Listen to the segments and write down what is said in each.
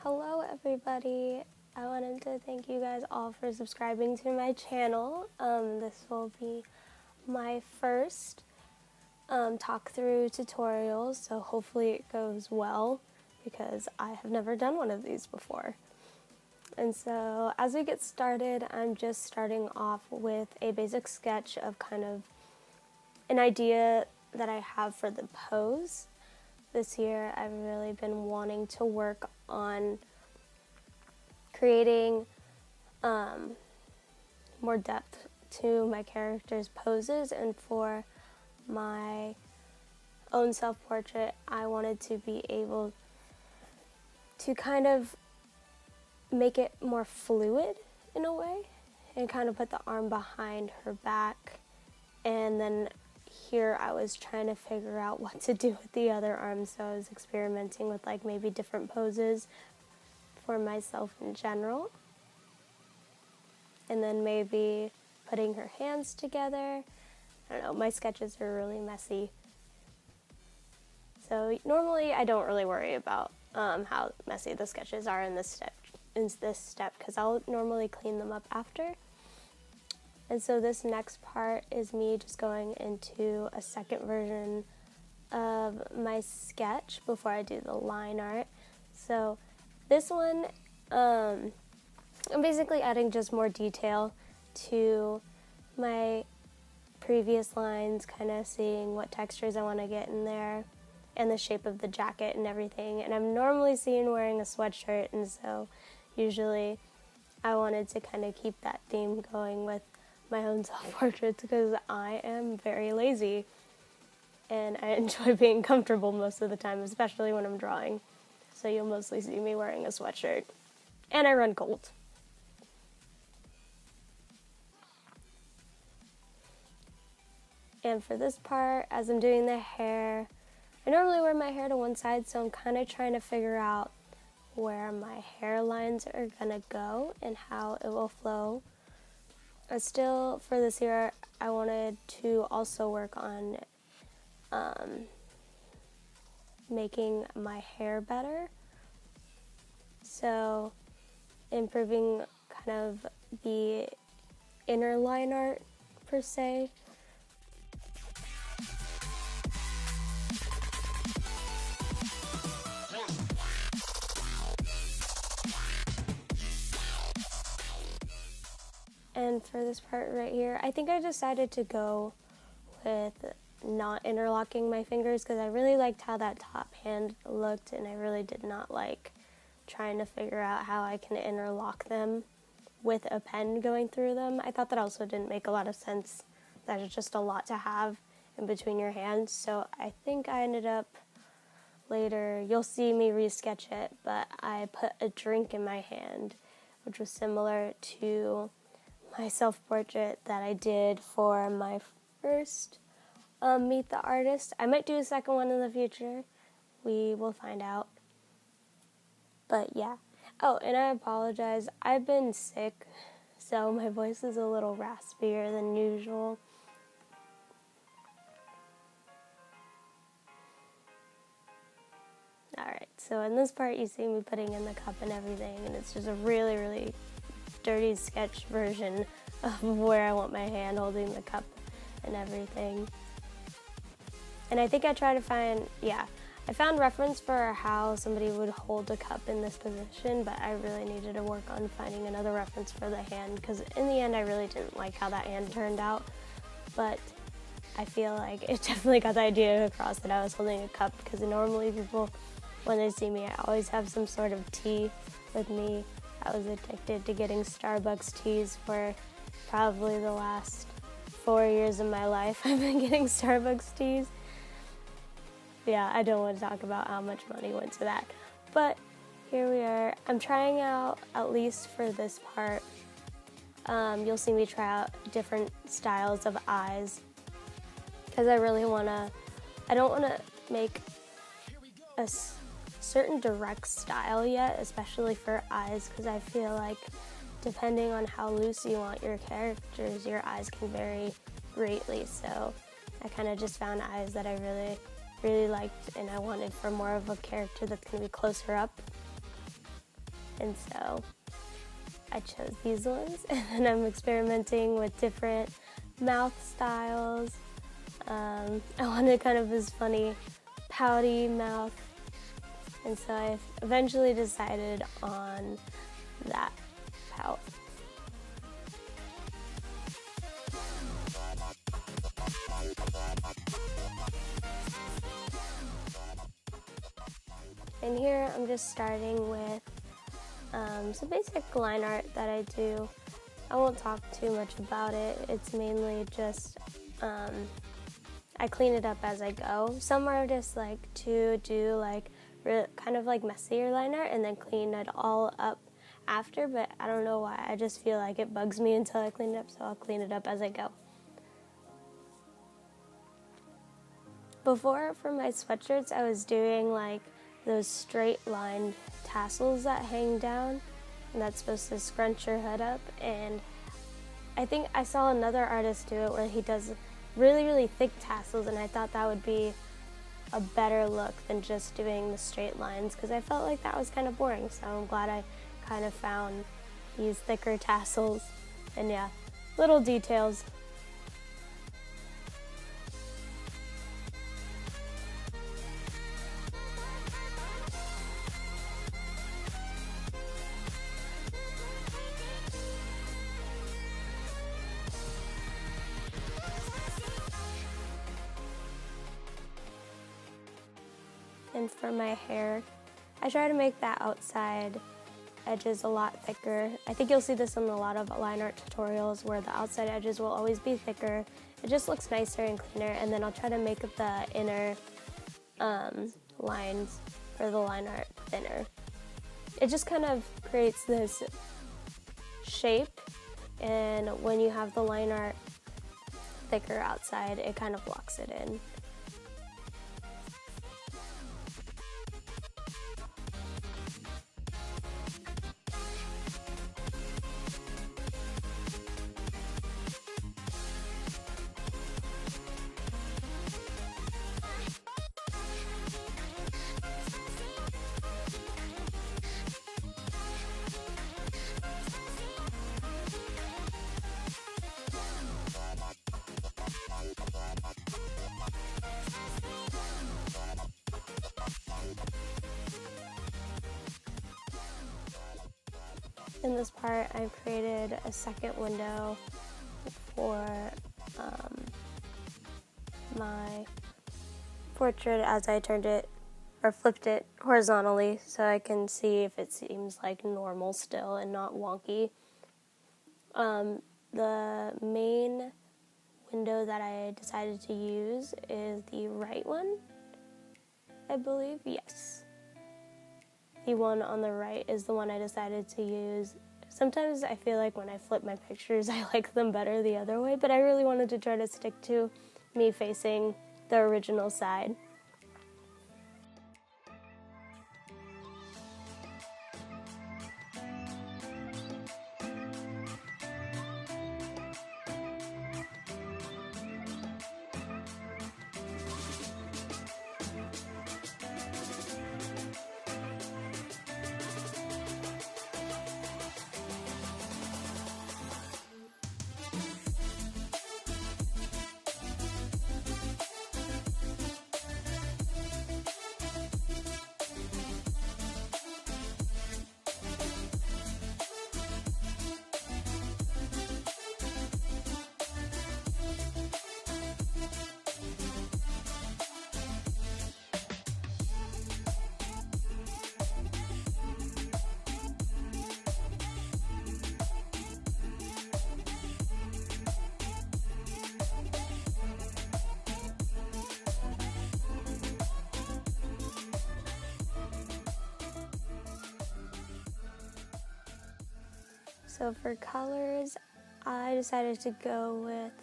Hello everybody, I wanted to thank you guys all for subscribing to my channel. This will be my first talk through tutorial, so hopefully it goes well because I have never done one of these before. And so as we get started, I'm just starting off with a basic sketch of kind of an idea that I have for the pose. This year I've really been wanting to work on creating more depth to my character's poses, and for my own self-portrait I wanted to be able to kind of make it more fluid in a way and kind of put the arm behind her back, and then here I was trying to figure out what to do with the other arm, so I was experimenting with like maybe different poses for myself in general, and then maybe putting her hands together. I don't know, my sketches are really messy, so normally I don't really worry about how messy the sketches are in this step because I'll normally clean them up after. And so this next part is me just going into a second version of my sketch before I do the line art. So this one, I'm basically adding just more detail to my previous lines, kind of seeing what textures I want to get in there and the shape of the jacket and everything. And I'm normally seen wearing a sweatshirt, and so usually I wanted to kind of keep that theme going with my own self-portraits because I am very lazy and I enjoy being comfortable most of the time, especially when I'm drawing. So you'll mostly see me wearing a sweatshirt, and I run cold. And for this part, as I'm doing the hair, I normally wear my hair to one side, so I'm kind of trying to figure out where my hairlines are gonna go and how it will flow. Still, for this year, I wanted to also work on making my hair better. So, improving kind of the inner line art, per se. And for this part right here, I think I decided to go with not interlocking my fingers because I really liked how that top hand looked, and I really did not like trying to figure out how I can interlock them with a pen going through them. I thought that also didn't make a lot of sense. That is just a lot to have in between your hands. So I think I ended up later, you'll see me resketch it, but I put a drink in my hand, which was similar to my self-portrait that I did for my first Meet the Artist. I might do a second one in the future. We will find out. But yeah. Oh, and I apologize. I've been sick, so my voice is a little raspier than usual. Alright, so in this part you see me putting in the cup and everything, and it's just a really, really dirty sketch version of where I want my hand holding the cup and everything. And I think I tried to find, I found reference for how somebody would hold a cup in this position, but I really needed to work on finding another reference for the hand because in the end I really didn't like how that hand turned out, but I feel like it definitely got the idea across that I was holding a cup because normally people, when they see me, I always have some sort of tea with me. I was addicted to getting Starbucks teas for probably the last 4 years of my life. I've been getting Starbucks teas. Yeah, I don't want to talk about how much money went to that. But here we are. I'm trying out, at least for this part, you'll see me try out different styles of eyes because I really I don't want to make a certain direct style yet, especially for eyes, because I feel like depending on how loose you want your characters, your eyes can vary greatly. So I kind of just found eyes that I really liked, and I wanted for more of a character that's going to be closer up. And so I chose these ones, and then I'm experimenting with different mouth styles. I wanted kind of this funny pouty mouth, and so I eventually decided on that pout. And here I'm just starting with some basic line art that I do. I won't talk too much about it. It's mainly just I clean it up as I go. Some artists like to do like kind of like messier line art and then clean it all up after, but I don't know why. I just feel like it bugs me until I clean it up, so I'll clean it up as I go. Before, for my sweatshirts, I was doing like those straight line tassels that hang down, and that's supposed to scrunch your hood up. And I think I saw another artist do it where he does really, really thick tassels, and I thought that would be a better look than just doing the straight lines, because I felt like that was kind of boring. So I'm glad I kind of found these thicker tassels. And yeah, little details. And for my hair, I try to make that outside edges a lot thicker. I think you'll see this in a lot of line art tutorials where the outside edges will always be thicker. It just looks nicer and cleaner, and then I'll try to make the inner lines for the line art thinner. It just kind of creates this shape, and when you have the line art thicker outside, it kind of blocks it in. In this part, I've created a second window for my portrait as I turned it or flipped it horizontally, so I can see if it seems like normal still and not wonky. The main window that I decided to use is the right one, I believe. Yes. The one on the right is the one I decided to use. Sometimes I feel like when I flip my pictures, I like them better the other way, but I really wanted to try to stick to me facing the original side. So for colors, I decided to go with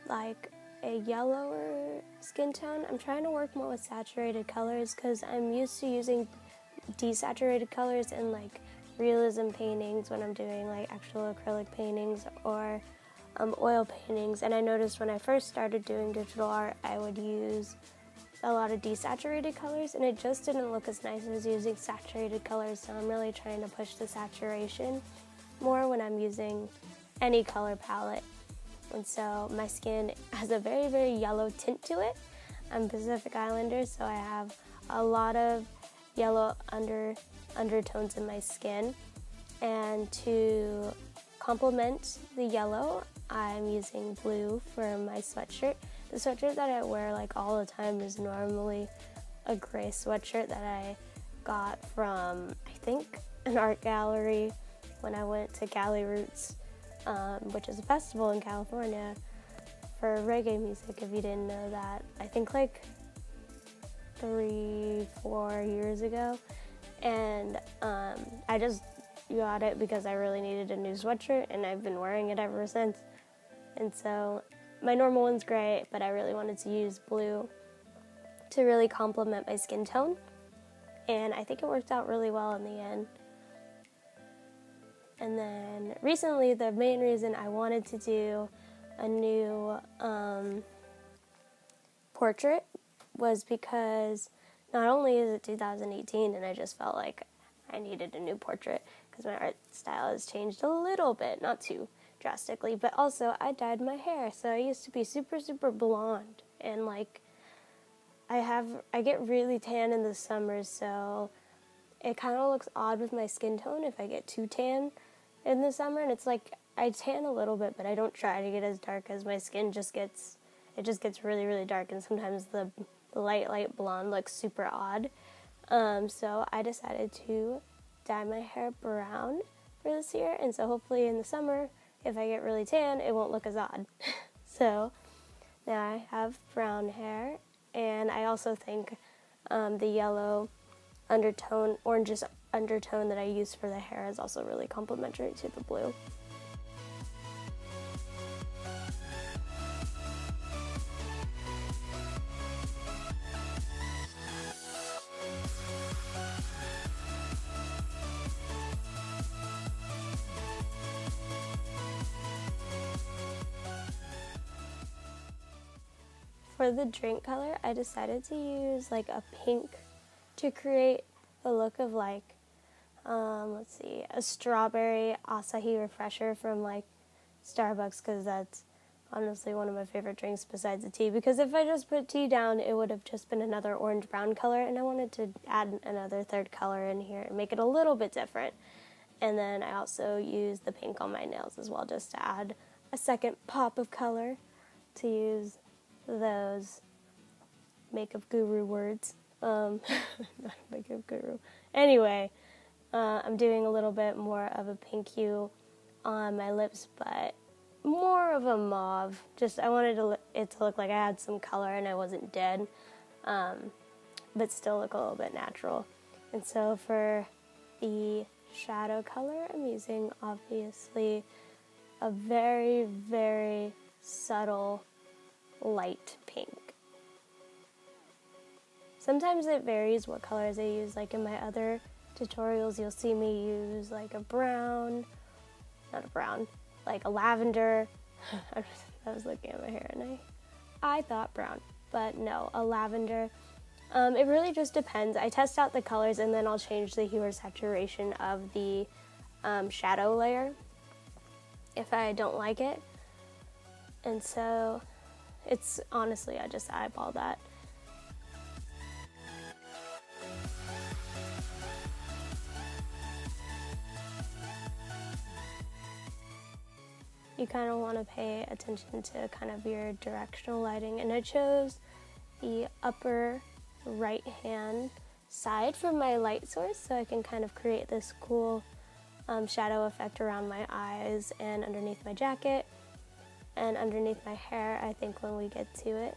like a yellower skin tone. I'm trying to work more with saturated colors because I'm used to using desaturated colors in like realism paintings when I'm doing like actual acrylic paintings or oil paintings. And I noticed when I first started doing digital art, I would use a lot of desaturated colors, and it just didn't look as nice as using saturated colors, so I'm really trying to push the saturation more when I'm using any color palette. And so my skin has a very, very yellow tint to it. I'm Pacific Islander, so I have a lot of yellow undertones in my skin. And to complement the yellow, I'm using blue for my sweatshirt. The sweatshirt that I wear like all the time is normally a gray sweatshirt that I got from, I think, an art gallery when I went to Cali Roots, which is a festival in California for reggae music, if you didn't know that. I think like 3-4 years ago. And I just got it because I really needed a new sweatshirt, and I've been wearing it ever since. And so my normal one's gray, but I really wanted to use blue to really complement my skin tone. And I think it worked out really well in the end. And then recently, the main reason I wanted to do a new portrait was because not only is it 2018 and I just felt like I needed a new portrait because my art style has changed a little bit, not too drastically, but also I dyed my hair. So I used to be super, super blonde, and like I get really tan in the summer, so it kind of looks odd with my skin tone if I get too tan in the summer. And it's like I tan a little bit, but I don't try to get as dark as my skin just gets really, really dark, and sometimes the light blonde looks super odd. So I decided to dye my hair brown for this year, and so hopefully in the summer, if I get really tan, it won't look as odd. So now I have brown hair, and I also think the yellow undertone, orangish undertone that I use for the hair is also really complementary to the blue. For the drink color, I decided to use like a pink to create the look of like, let's see, a strawberry acai refresher from like Starbucks, because that's honestly one of my favorite drinks besides the tea. Because if I just put tea down, it would have just been another orange-brown color, and I wanted to add another third color in here and make it a little bit different. And then I also used the pink on my nails as well, just to add a second pop of color to use those makeup guru words. Not makeup guru. Anyway, I'm doing a little bit more of a pink hue on my lips, but more of a mauve. Just I wanted it to look like I had some color and I wasn't dead, but still look a little bit natural. And so for the shadow color, I'm using obviously a very, very subtle light pink. Sometimes it varies what colors I use. Like in my other tutorials, you'll see me use like a brown, not a brown, like a lavender. I was looking at my hair and I thought brown, but no, a lavender. It really just depends. I test out the colors and then I'll change the hue or saturation of the shadow layer if I don't like it. And so it's honestly, I just eyeball that. You kind of want to pay attention to kind of your directional lighting, and I chose the upper right hand side for my light source so I can kind of create this cool shadow effect around my eyes and underneath my jacket and underneath my hair, I think, when we get to it.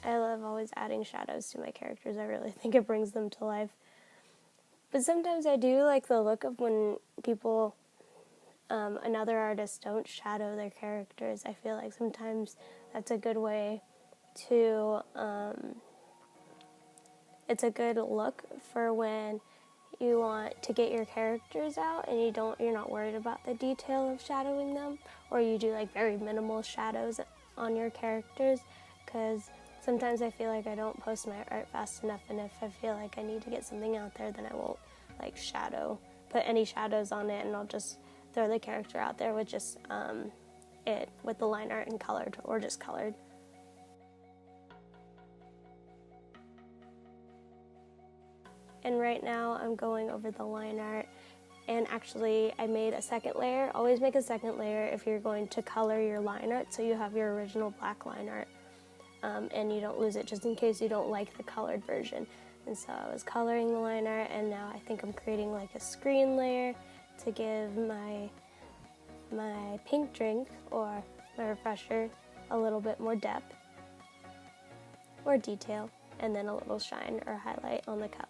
I love always adding shadows to my characters. I really think it brings them to life. But sometimes I do like the look of when people, another artist, don't shadow their characters. I feel like sometimes that's a good way to, it's a good look for when you want to get your characters out and you're not worried about the detail of shadowing them, or you do like very minimal shadows on your characters, because sometimes I feel like I don't post my art fast enough, and if I feel like I need to get something out there, then I won't like put any shadows on it, and I'll just throw the character out there with just it with the line art and colored, or just colored. And right now I'm going over the line art, and actually I made a second layer. Always make a second layer if you're going to color your line art, so you have your original black line art and you don't lose it, just in case you don't like the colored version. And so I was coloring the line art, and now I think I'm creating like a screen layer to give my pink drink or my refresher a little bit more depth or detail, and then a little shine or highlight on the cup.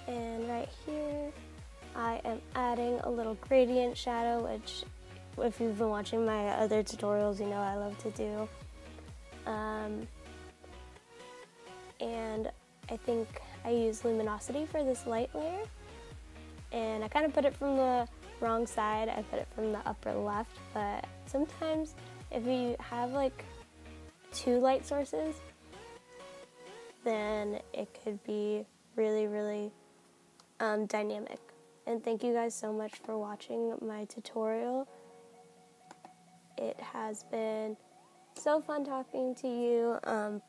And right here, I am adding a little gradient shadow, which if you've been watching my other tutorials, you know I love to do. And I think I use luminosity for this light layer. And I kind of put it from the wrong side. I put it from the upper left, but sometimes if you have like 2 light sources, then it could be really, really dynamic. And thank you guys so much for watching my tutorial. It has been so fun talking to you.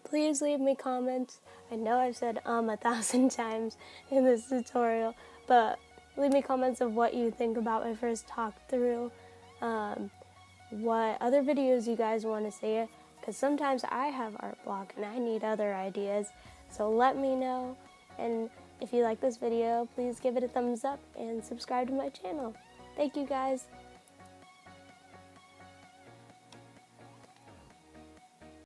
Please leave me comments. I know I've said 1,000 times in this tutorial, but leave me comments of what you think about my first talk through, what other videos you guys want to see, because sometimes I have art block and I need other ideas, so let me know. And if you like this video, please give it a thumbs up and subscribe to my channel. Thank you guys.